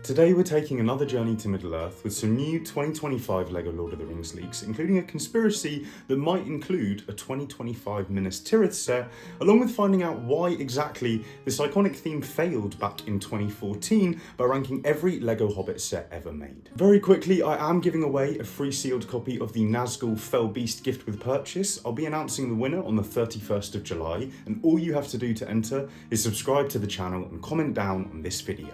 Today we're taking another journey to Middle-earth with some new 2025 LEGO Lord of the Rings leaks, including a conspiracy that might include a 2025 Minas Tirith set, along with finding out why exactly this iconic theme failed back in 2014 by ranking every LEGO Hobbit set ever made. Very quickly, I am giving away a free sealed copy of the Nazgul Fell Beast gift with purchase. I'll be announcing the winner on the 31st of July, and all you have to do to enter is subscribe to the channel and comment down on this video.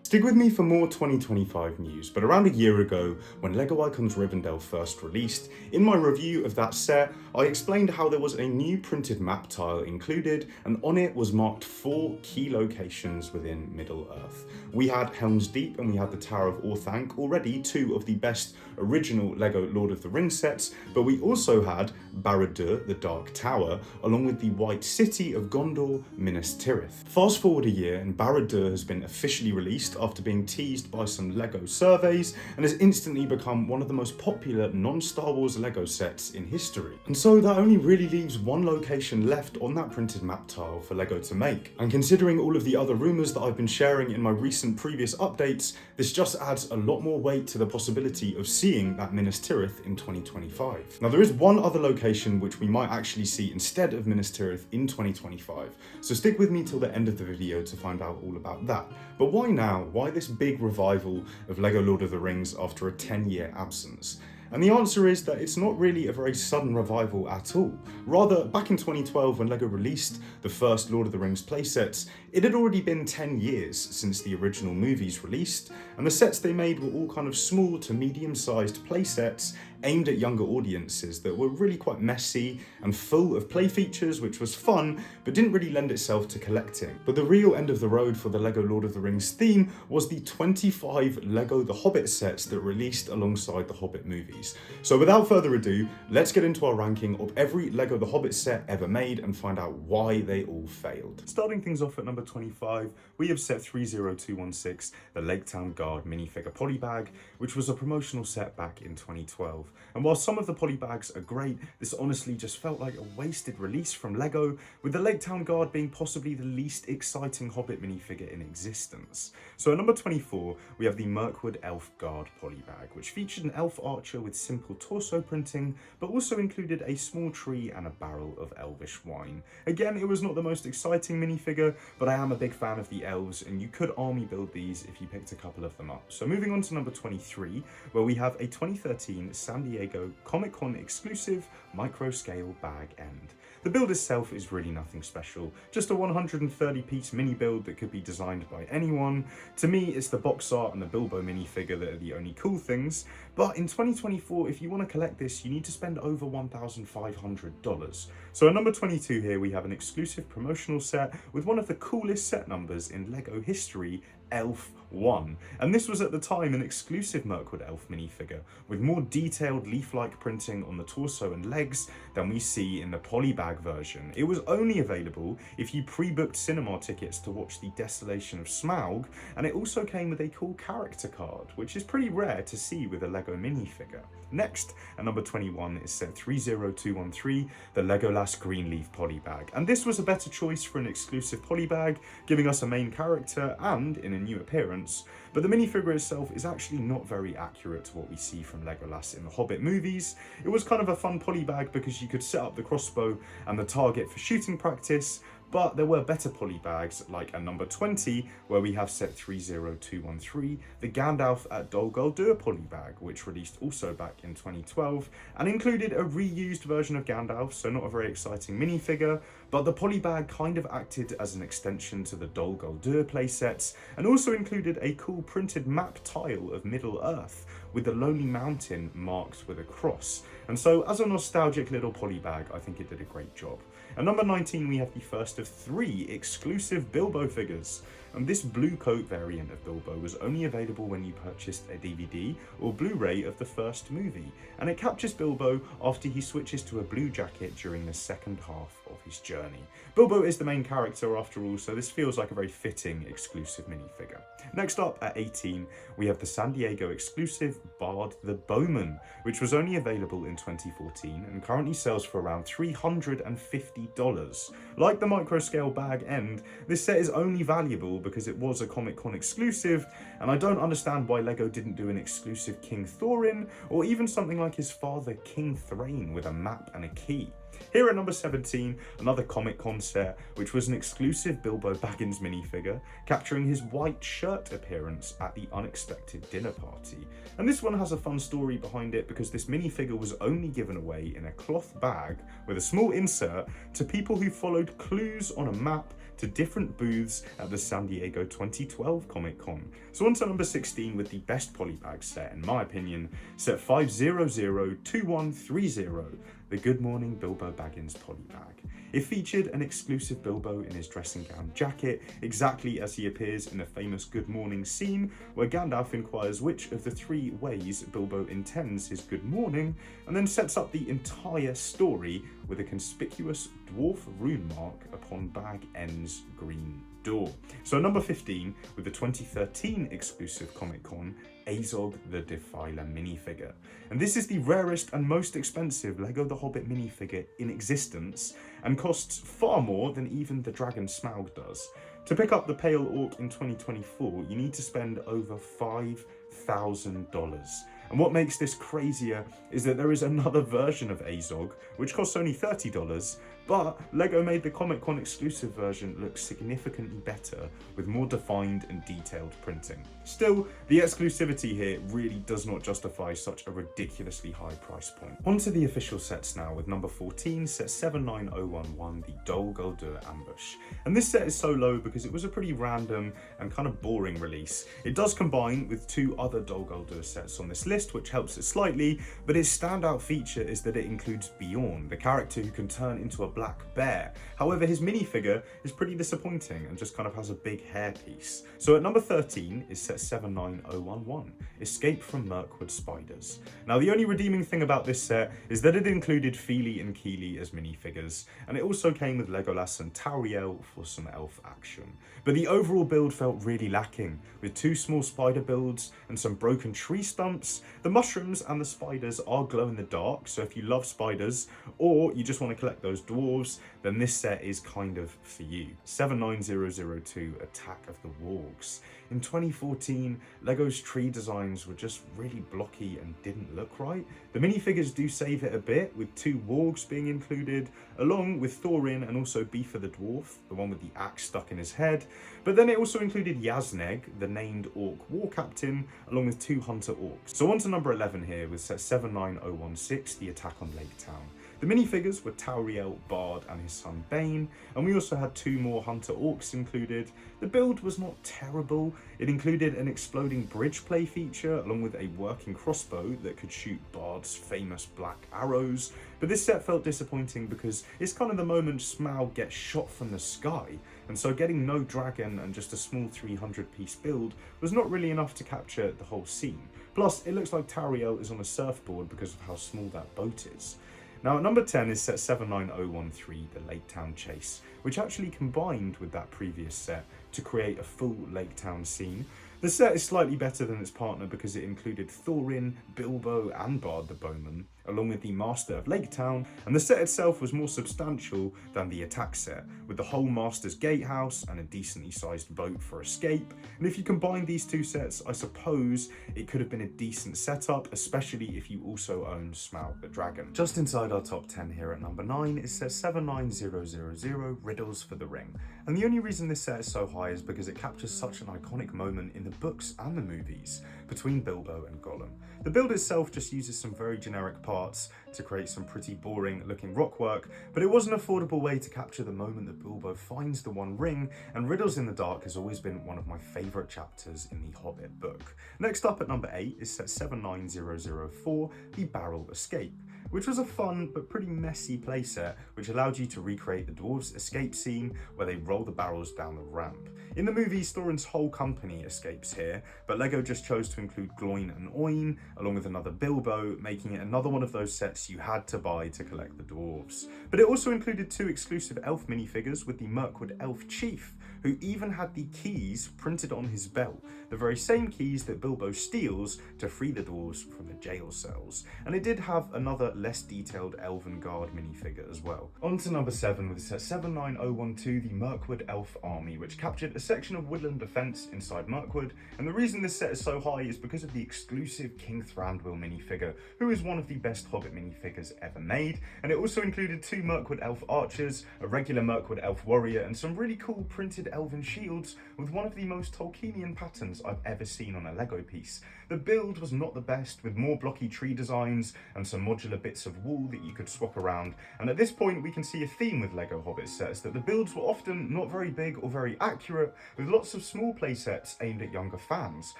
Stick with me for more 2025 news, but around a year ago, when LEGO Icons Rivendell first released, in my review of that set, I explained how there was a new printed map tile included, and on it was marked 4 key locations within Middle-earth. We had Helm's Deep and we had the Tower of Orthanc, already 2 of the best original LEGO Lord of the Rings sets, but we also had Barad-dûr, the Dark Tower, along with the White City of Gondor, Minas Tirith. Fast forward a year and Barad-dûr has been officially released after being teased by some LEGO surveys and has instantly become one of the most popular non-Star Wars LEGO sets in history. And so that only really leaves one location left on that printed map tile for LEGO to make. And considering all of the other rumours that I've been sharing in my recent previous updates, this just adds a lot more weight to the possibility of seeing that Minas Tirith in 2025. Now there is one other location which we might actually see instead of Minas Tirith in 2025, so stick with me till the end of the video to find out all about that. But why now? Why this big revival of LEGO Lord of the Rings after a 10-year absence? And the answer is that it's not really a very sudden revival at all. Rather, back in 2012 when LEGO released the first Lord of the Rings playsets, it had already been 10 years since the original movies released, and the sets they made were all kind of small to medium-sized playsets aimed at younger audiences that were really quite messy and full of play features, which was fun, but didn't really lend itself to collecting. But the real end of the road for the LEGO Lord of the Rings theme was the 25 LEGO the Hobbit sets that released alongside the Hobbit movies. So without further ado, let's get into our ranking of every LEGO the Hobbit set ever made and find out why they all failed. Starting things off at number 25, we have set 30216, the Lake Town Guard minifigure polybag, which was a promotional set back in 2012. And while some of the polybags are great, this honestly just felt like a wasted release from LEGO, with the Lake Town Guard being possibly the least exciting Hobbit minifigure in existence. So at number 24, we have the Mirkwood Elf Guard polybag, which featured an elf archer with simple torso printing, but also included a small tree and a barrel of elvish wine. Again, it was not the most exciting minifigure, but I am a big fan of the elves, and you could army build these if you picked a couple of them up. So moving on to number 23, where we have a 2013 San Diego Comic-Con exclusive micro-scale bag end. The build itself is really nothing special, just a 130-piece mini build that could be designed by anyone. To me, it's the box art and the Bilbo minifigure that are the only cool things, but in 2024, if you want to collect this, you need to spend over $1,500. So at number 22 here, we have an exclusive promotional set with one of the coolest set numbers in LEGO history, Elf 1, and this was at the time an exclusive Mirkwood Elf minifigure with more detailed leaf-like printing on the torso and legs than we see in the polybag version. It was only available if you pre-booked cinema tickets to watch the Desolation of Smaug, and it also came with a cool character card, which is pretty rare to see with a LEGO minifigure. Next, at number 21 is set 30213, the Legolas Greenleaf polybag, and this was a better choice for an exclusive polybag, giving us a main character and in a new appearance, but the minifigure itself is actually not very accurate to what we see from Legolas in the Hobbit movies. It was kind of a fun polybag because you could set up the crossbow and the target for shooting practice, but there were better polybags, like at number 20, where we have set 30213, the Gandalf at Dol Guldur polybag, which released also back in 2012, and included a reused version of Gandalf, so not a very exciting minifigure, but the polybag kind of acted as an extension to the Dol Guldur playsets, and also included a cool printed map tile of Middle-earth, with the Lonely Mountain marked with a cross. And so as a nostalgic little polybag, I think it did a great job. At number 19, we have the first of 3 exclusive Bilbo figures. And this blue coat variant of Bilbo was only available when you purchased a DVD or Blu-ray of the first movie, and it captures Bilbo after he switches to a blue jacket during the second half of his journey. Bilbo is the main character after all, so this feels like a very fitting exclusive minifigure. Next up, at 18, we have the San Diego exclusive Bard the Bowman, which was only available in 2014 and currently sells for around $350. $30. Like the micro scale bag end, this set is only valuable because it was a Comic-Con exclusive, and I don't understand why LEGO didn't do an exclusive King Thorin, or even something like his father King Thrain with a map and a key. Here at number 17, another Comic-Con set, which was an exclusive Bilbo Baggins minifigure, capturing his white shirt appearance at the unexpected dinner party. And this one has a fun story behind it because this minifigure was only given away in a cloth bag with a small insert to people who followed clues on a map to different booths at the San Diego 2012 Comic-Con. So on to number 16 with the best polybag set, in my opinion, set 5002130, the Good Morning Bilbo Baggins polybag. It featured an exclusive Bilbo in his dressing gown jacket, exactly as he appears in the famous Good Morning scene, where Gandalf inquires which of the 3 ways Bilbo intends his good morning, and then sets up the entire story with a conspicuous dwarf rune mark upon bag end's green door. So number 15, with the 2013 exclusive Comic-Con, Azog the Defiler minifigure. And this is the rarest and most expensive LEGO the Hobbit minifigure in existence, and costs far more than even the Dragon Smaug does. To pick up the Pale Orc in 2024, you need to spend over $5,000. And what makes this crazier is that there is another version of Azog, which costs only $30, but LEGO made the Comic-Con exclusive version look significantly better with more defined and detailed printing. Still, the exclusivity here really does not justify such a ridiculously high price point. On to the official sets now, with number 14, set 79011, the goldur Ambush. And this set is so low because it was a pretty random and kind of boring release. It does combine with 2 other goldur sets on this list, which helps it slightly, but its standout feature is that it includes Bjorn, the character who can turn into a black bear. However, his minifigure is pretty disappointing and just kind of has a big hairpiece. So at number 13 is set 79011, Escape from Mirkwood Spiders. Now, the only redeeming thing about this set is that it included Feely and Keely as minifigures, and it also came with Legolas and Tauriel for some elf action. But the overall build felt really lacking, with 2 small spider builds and some broken tree stumps. The mushrooms and the spiders are glow in the dark, so if you love spiders, or you just want to collect those dwarves, then this set is kind of for you. 79002, Attack of the Wargs. In 2014, LEGO's tree designs were just really blocky and didn't look right. The minifigures do save it a bit, with 2 wargs being included, along with Thorin and also Beaver the Dwarf, the one with the axe stuck in his head. But then it also included Yazneg, the named orc war captain, along with 2 hunter orcs. So on to number 11 here with set 79016, the Attack on Lake Town. The minifigures were Tauriel, Bard and his son Bane, and we also had 2 more hunter orcs included. The build was not terrible. It included an exploding bridge play feature along with a working crossbow that could shoot Bard's famous black arrows, but this set felt disappointing because it's kind of the moment Smaug gets shot from the sky, and so getting no dragon and just a small 300-piece build was not really enough to capture the whole scene. Plus, it looks like Tauriel is on a surfboard because of how small that boat is. Now at number 10 is set 79013, the Lake Town Chase, which actually combined with that previous set to create a full Lake Town scene. The set is slightly better than its partner because it included Thorin, Bilbo and Bard the Bowman, along with the Master of Lake Town, and the set itself was more substantial than the attack set, with the whole Master's Gatehouse and a decently sized boat for escape. And if you combine these 2 sets, I suppose it could have been a decent setup, especially if you also own Smaug the Dragon. Just inside our top 10 here at number 9, it says 79000, Riddles for the Ring. And the only reason this set is so high is because it captures such an iconic moment in the books and the movies between Bilbo and Gollum. The build itself just uses some very generic parts to create some pretty boring looking rock work, but it was an affordable way to capture the moment that Bilbo finds the One Ring, and Riddles in the Dark has always been one of my favourite chapters in the Hobbit book. Next up at number 8 is set 79004, the Barrel Escape, which was a fun but pretty messy playset which allowed you to recreate the dwarves' escape scene where they roll the barrels down the ramp. In the movies, Thorin's whole company escapes here, but LEGO just chose to include Gloin and Oin, along with another Bilbo, making it another one of those sets you had to buy to collect the dwarves. But it also included 2 exclusive elf minifigures with the Mirkwood Elf Chief, who even had the keys printed on his belt, the very same keys that Bilbo steals to free the dwarves from the jail cells. And it did have another less detailed Elven Guard minifigure as well. On to number 7 with set 79012, the Mirkwood Elf Army, which captured a section of woodland defence inside Mirkwood. And the reason this set is so high is because of the exclusive King Thranduil minifigure, who is one of the best Hobbit minifigures ever made. And it also included 2 Mirkwood Elf archers, a regular Mirkwood Elf warrior, and some really cool printed elven shields with one of the most Tolkienian patterns I've ever seen on a LEGO piece. The build was not the best, with more blocky tree designs and some modular bits of wall that you could swap around. And at this point we can see a theme with LEGO Hobbit sets, that the builds were often not very big or very accurate, with lots of small play sets aimed at younger fans,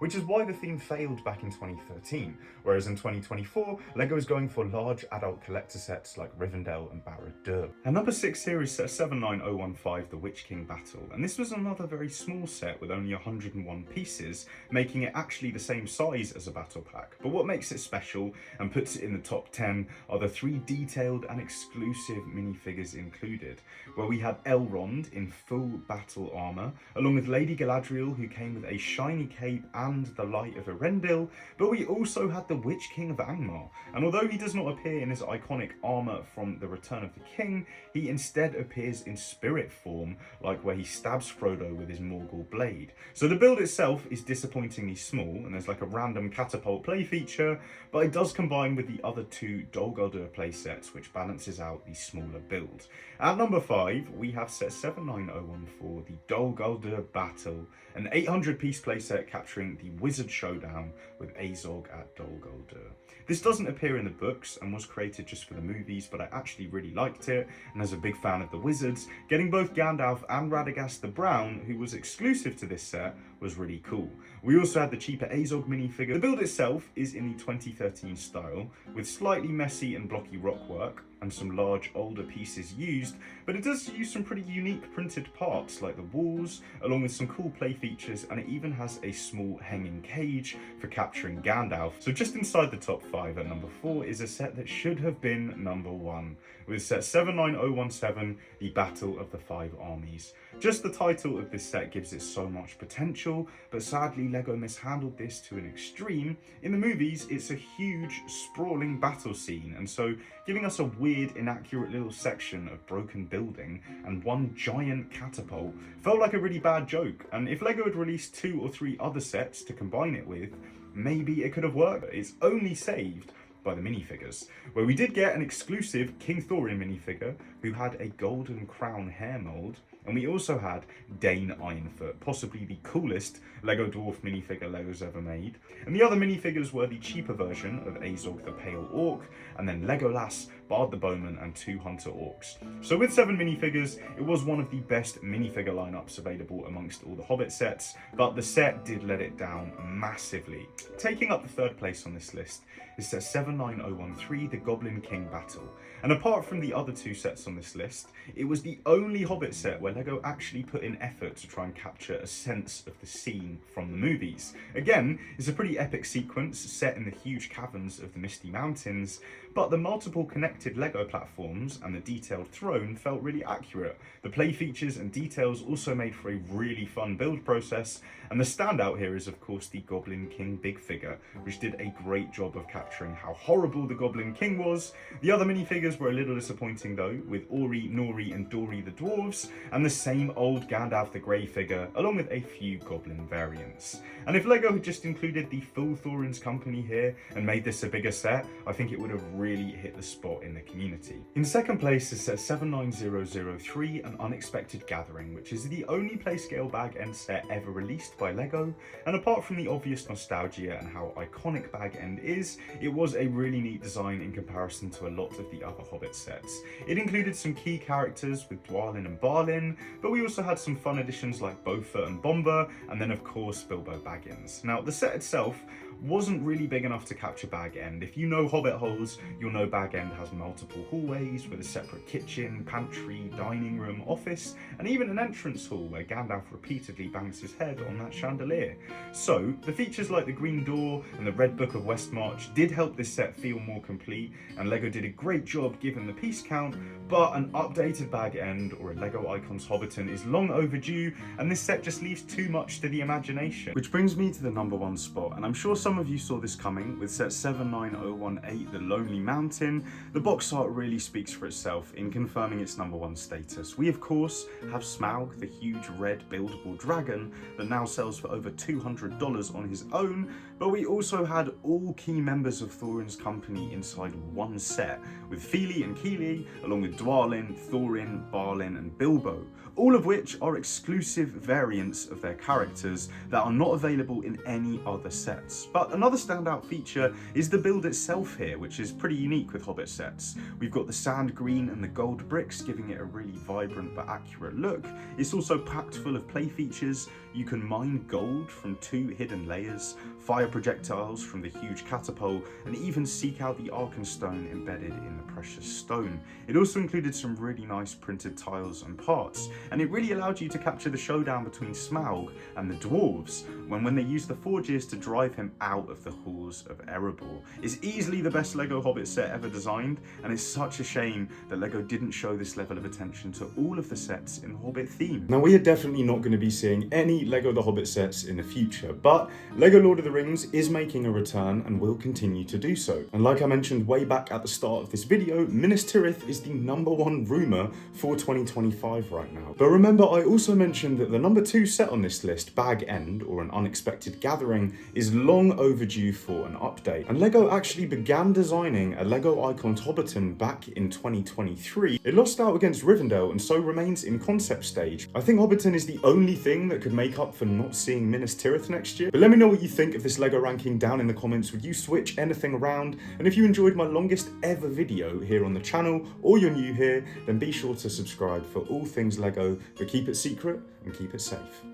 which is why the theme failed back in 2013. Whereas in 2024, LEGO is going for large adult collector sets like Rivendell and Barad-dûr. And number 6 here is set 79015, the Witch King Battle. And this was another very small set with only 101 pieces, making it actually the same size as a battle pack. But what makes it special and puts it in the top 10 are the 3 detailed and exclusive minifigures included, where we had Elrond in full battle armour, along with Lady Galadriel, who came with a shiny cape and the Light of Erendil, but we also had the Witch King of Angmar. And although he does not appear in his iconic armour from The Return of the King, he instead appears in spirit form, like where he stabs Frodo with his Morgul blade. So the build itself is disappointingly small, and there's like a random catapult play feature, but it does combine with the other 2 Dol Guldur playsets, which balances out the smaller build. At number 5, we have set 79014, the Dol Guldur Battle, an 800 piece playset capturing the Wizard Showdown with Azog at Dol Guldur. This doesn't appear in the books and was created just for the movies, but I actually really liked it, and as a big fan of the wizards, getting both Gandalf and Radagast the Brown, who was exclusive to this set, was really cool. We also had the cheaper Azog minifigure. The build itself is in the 2013 style, with slightly messy and blocky rock work, and some large older pieces used, but it does use some pretty unique printed parts like the walls, along with some cool play features, and it even has a small hanging cage for capturing Gandalf. So just inside the top 5 at number 4 is a set that should have been number 1, with set 79017, the Battle of the 5 Armies. Just the title of this set gives it so much potential, but sadly LEGO mishandled this to an extreme. In the movies, it's a huge, sprawling battle scene, and so giving us a weird, inaccurate little section of broken building and one giant catapult felt like a really bad joke. And if LEGO had released 2 or 3 other sets to combine it with, maybe it could have worked. It's only saved by the minifigures, where we did get an exclusive King Thorin minifigure who had a golden crown hair mould, and we also had Dane Ironfoot, possibly the coolest LEGO dwarf minifigure LEGO's ever made. And the other minifigures were the cheaper version of Azog the Pale Orc, and then Legolas, Bard the Bowman, and 2 Hunter Orcs. So with 7 minifigures, it was one of the best minifigure lineups available amongst all the Hobbit sets, but the set did let it down massively. Taking up the 3rd place on this list is set 79013, the Goblin King Battle. And apart from the other 2 sets on this list, it was the only Hobbit set where LEGO actually put in effort to try and capture a sense of the scene from the movies. Again, it's a pretty epic sequence set in the huge caverns of the Misty Mountains, but the multiple connected LEGO platforms and the detailed throne felt really accurate. The play features and details also made for a really fun build process, and the standout here is of course the Goblin King big figure, which did a great job of capturing how horrible the Goblin King was. The other minifigures were a little disappointing though, with Ori, Nori and Dori the dwarves, and the same old Gandalf the Grey figure, along with a few Goblin variants. And if LEGO had just included the full Thorin's Company here and made this a bigger set, I think it would have really hit the spot in the community. In 2nd place is set 79003, An Unexpected Gathering, which is the only Playscale bag end set ever released by LEGO, and apart from the obvious nostalgia and how iconic Bag End is, it was a really neat design in comparison to a lot of the other Hobbit sets. It included some key characters with Dwalin and Balin, but we also had some fun additions like Beaufort and Bomber, and then of course Bilbo Baggins. Now the set itself wasn't really big enough to capture Bag End. If you know Hobbit holes, you'll know Bag End has multiple hallways with a separate kitchen, pantry, dining room, office, and even an entrance hall where Gandalf repeatedly bangs his head on that chandelier. So, the features like the Green Door and the Red Book of Westmarch did help this set feel more complete, and LEGO did a great job given the piece count, but an updated Bag End or a LEGO Icons Hobbiton is long overdue, and this set just leaves too much to the imagination. Which brings me to the number one spot, and I'm sure some of you saw this coming with set 79018, The Lonely Mountain. The box art really speaks for itself in confirming its number one status. We of course have Smaug, the huge red buildable dragon that now sells for over $200 on his own, but we also had all key members of Thorin's company inside one set, with Fili and Kili, along with Dwalin, Thorin, Balin and Bilbo, all of which are exclusive variants of their characters that are not available in any other sets. But another standout feature is the build itself here, which is pretty unique with Hobbit sets. We've got the sand green and the gold bricks, giving it a really vibrant but accurate look. It's also packed full of play features. You can mine gold from 2 hidden layers, fire projectiles from the huge catapult, and even seek out the Arkenstone embedded in the precious stone. It also included some really nice printed tiles and parts, and it really allowed you to capture the showdown between Smaug and the dwarves when they used the forges to drive him out of the halls of Erebor. It's easily the best LEGO Hobbit set ever designed, and it's such a shame that LEGO didn't show this level of attention to all of the sets in Hobbit theme. Now, we are definitely not going to be seeing any LEGO the Hobbit sets in the future, but LEGO Lord of the Rings is making a return and will continue to do so. And like I mentioned way back at the start of this video, Minas Tirith is the #1 rumour for 2025 right now. But remember, I also mentioned that the number 2 set on this list, Bag End, or An Unexpected Gathering, is long overdue for an update. And LEGO actually began designing a LEGO Icons Hobbiton back in 2023. It lost out against Rivendell and so remains in concept stage. I think Hobbiton is the only thing that could make up for not seeing Minas Tirith next year. But let me know what you think of this LEGO ranking down in the comments. Would you switch anything around? And if you enjoyed my longest ever video here on the channel, or you're new here, then be sure to subscribe for all things LEGO, but keep it secret and keep it safe.